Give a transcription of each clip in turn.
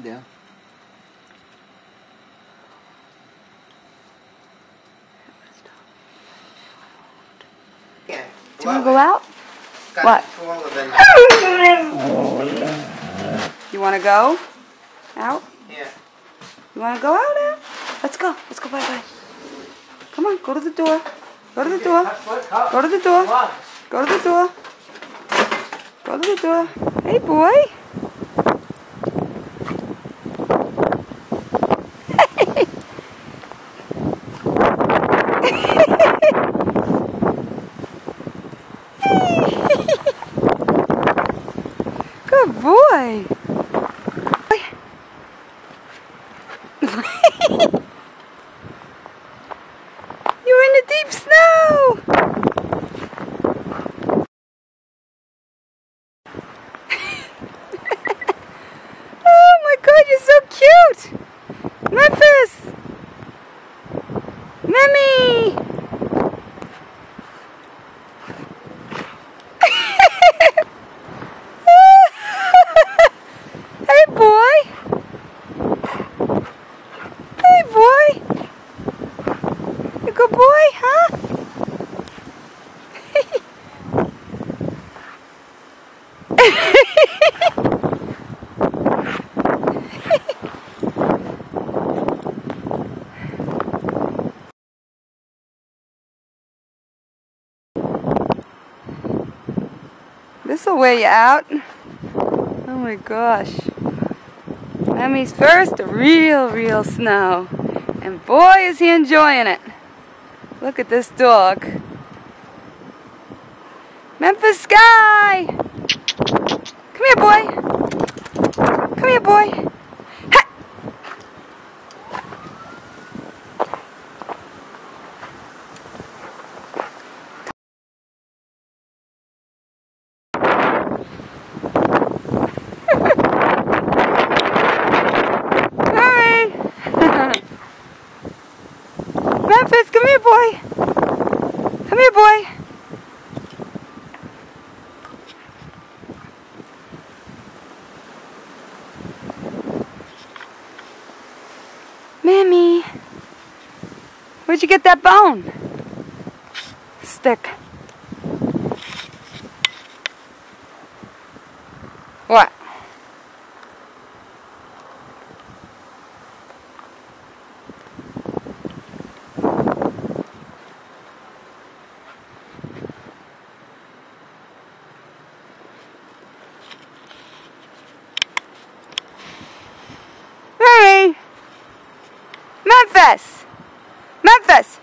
do. Yeah. Do you want to go out? What? You want to go out? Yeah. You want to go out now? Let's go. Let's go. Bye-bye. Come on. Go to the door. Go to the door. Go to the door. Go to the door. Go to the door. Hey, boy. Good boy. You're in the deep snow. Oh my God, you're so cute. Memphis. Memmy. Hey boy. Hey boy. You good boy, huh? This'll wear you out. Oh my gosh. Memmy's first real snow. And boy is he enjoying it. Look at this dog. Memphis Skie! Come here, boy. Come here, boy. Ha! Hurry! Memphis, come here, boy. Come here, boy. Memmy, where'd you get that bone? Stick. What? Hurry! Memphis! Memphis!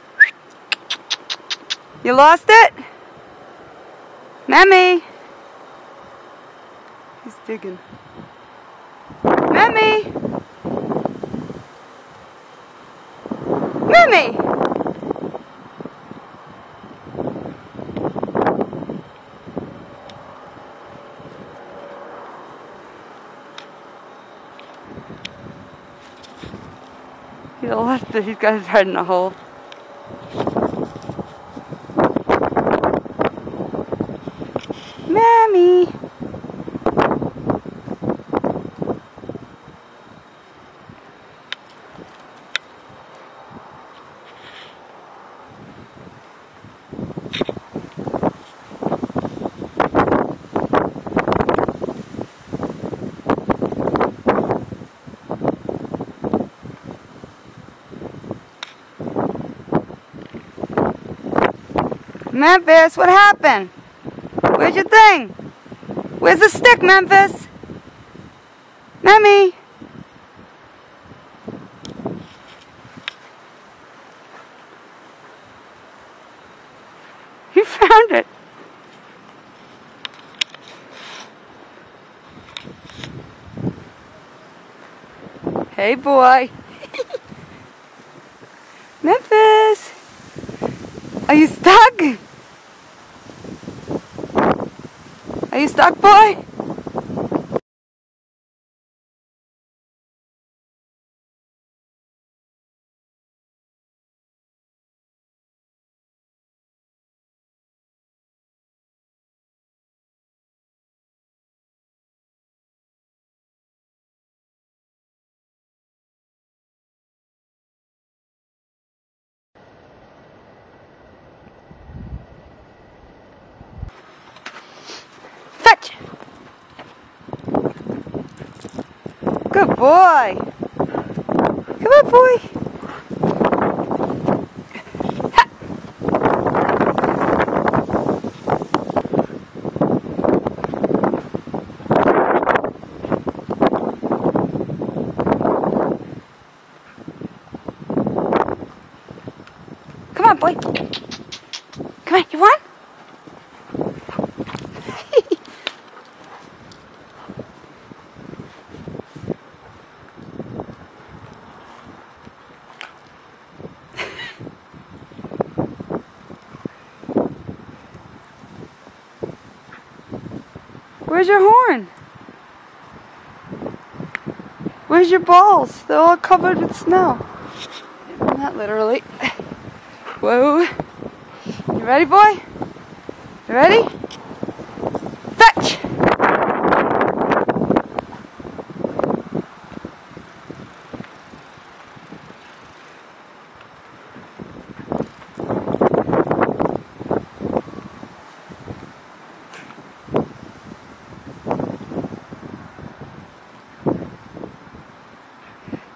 You lost it? Memmy! He's digging. Memmy! Memmy! He left it. He's got his head in a hole. Memmy! Memphis, what happened? Where's your thing? Where's the stick, Memphis? Memmy! You found it. Hey, boy. Memphis! Are you stuck? Are you stuck, boy? boy. Come on, boy. Ha. Come on, boy. Come on, you want? Where's your horn? Where's your balls? They're all covered with snow. Not literally. Whoa. You ready, boy? You ready? Fetch!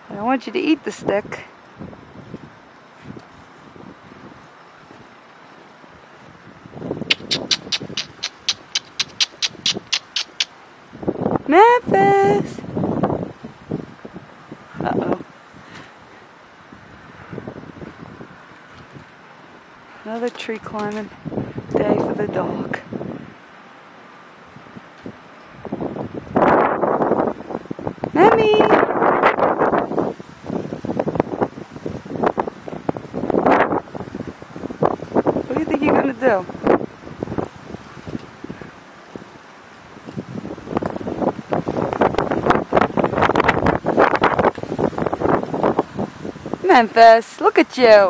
I want you to eat the stick. Memphis! Uh-oh. Another tree climbing day for the dog. Memmy! What do you think you're gonna do? Memphis, look at you.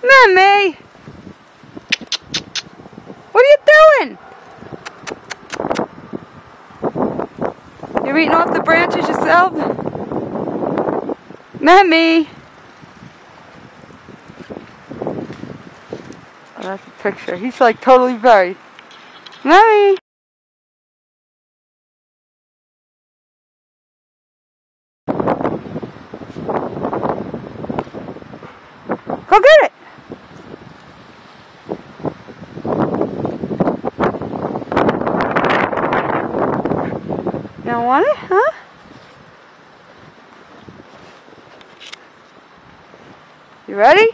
Memmy! What are you doing? You're eating off the branches yourself? Memmy! Oh, that's a picture. He's like totally buried. Memmy! Go get it! You don't want it, huh? You ready?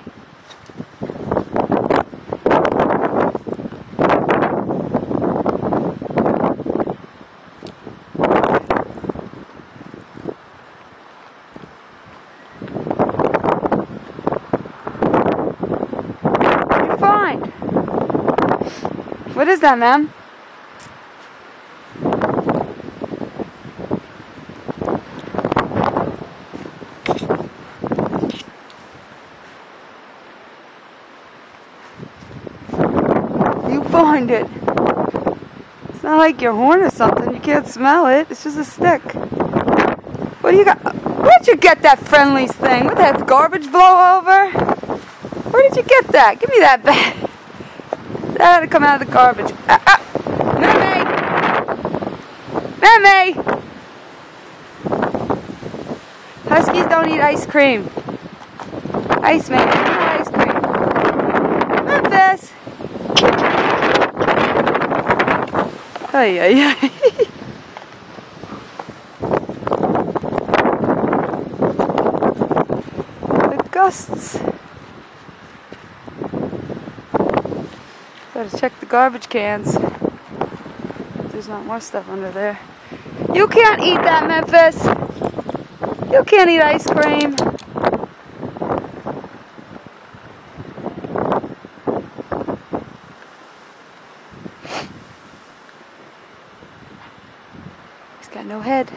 You're fine. What is that, ma'am? You find it. It's not like your horn or something. You can't smell it. It's just a stick. What do you got? Where'd you get that friendlies thing? What, that garbage blow over? Where did you get that? Give me that back. That had to come out of the garbage. Memmy! Memmy! Huskies don't eat ice cream. Ice man, not ice cream. Memphis! Ay, ay, ay. The gusts. Gotta check the garbage cans. There's not more stuff under there. You can't eat that, Memphis. You can't eat ice cream. He's got no head.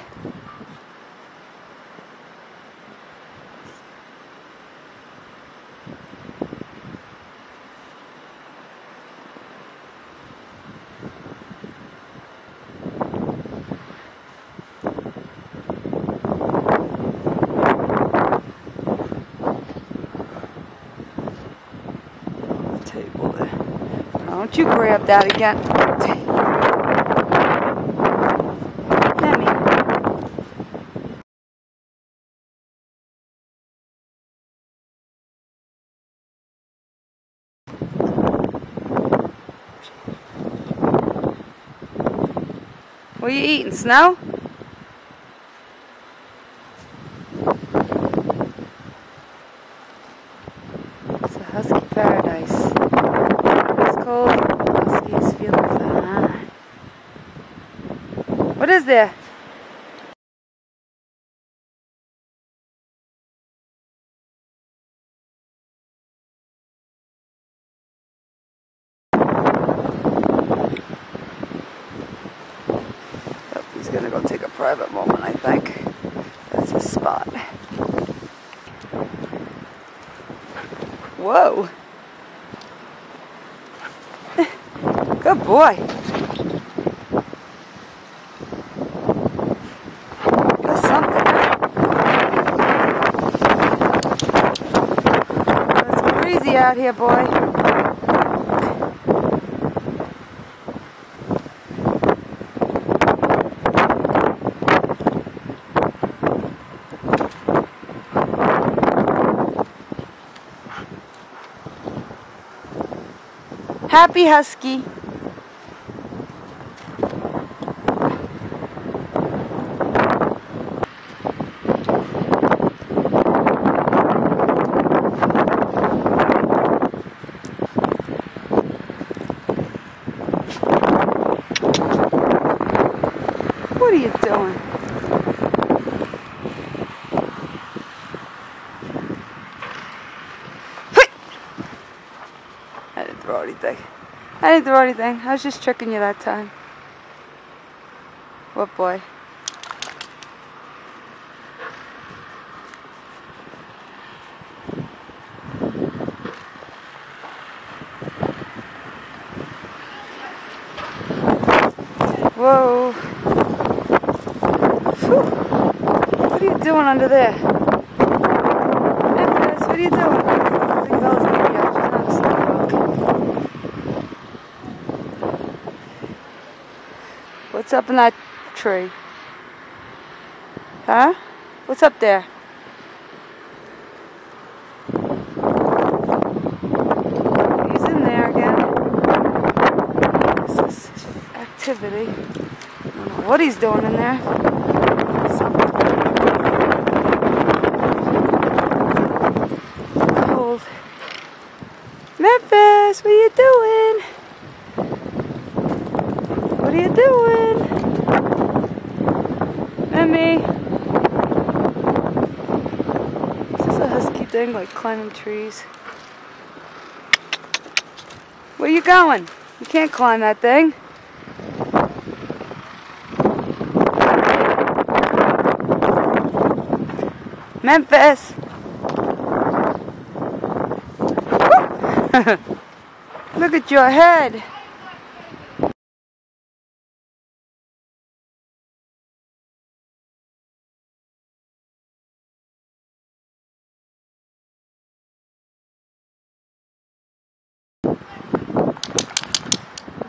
Don't you grab that again. Memmy. What are you eating, snow? It's a husky paradise. It's cold. Husky is feeling fine. What is there? Oh, he's gonna go take a private moment, I think. That's his spot. Whoa. Good boy. You're something. It's crazy out here, boy. Happy Husky. What are you doing? I didn't throw anything. I didn't throw anything. I was just tricking you that time. What boy? Whoa. Whew. What are you doing under there? Memphis, what are you doing? I think Bella's gonna be out. She's not a sidewalk. What's up in that tree? Huh? What's up there? He's in there again. This is activity. I don't know what he's doing in there. Cold. Memphis, what are you doing? What are you doing? Memmy. Is this a husky thing, like climbing trees? Where you going? You can't climb that thing. Memphis! Look at your head.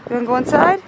You wanna go inside?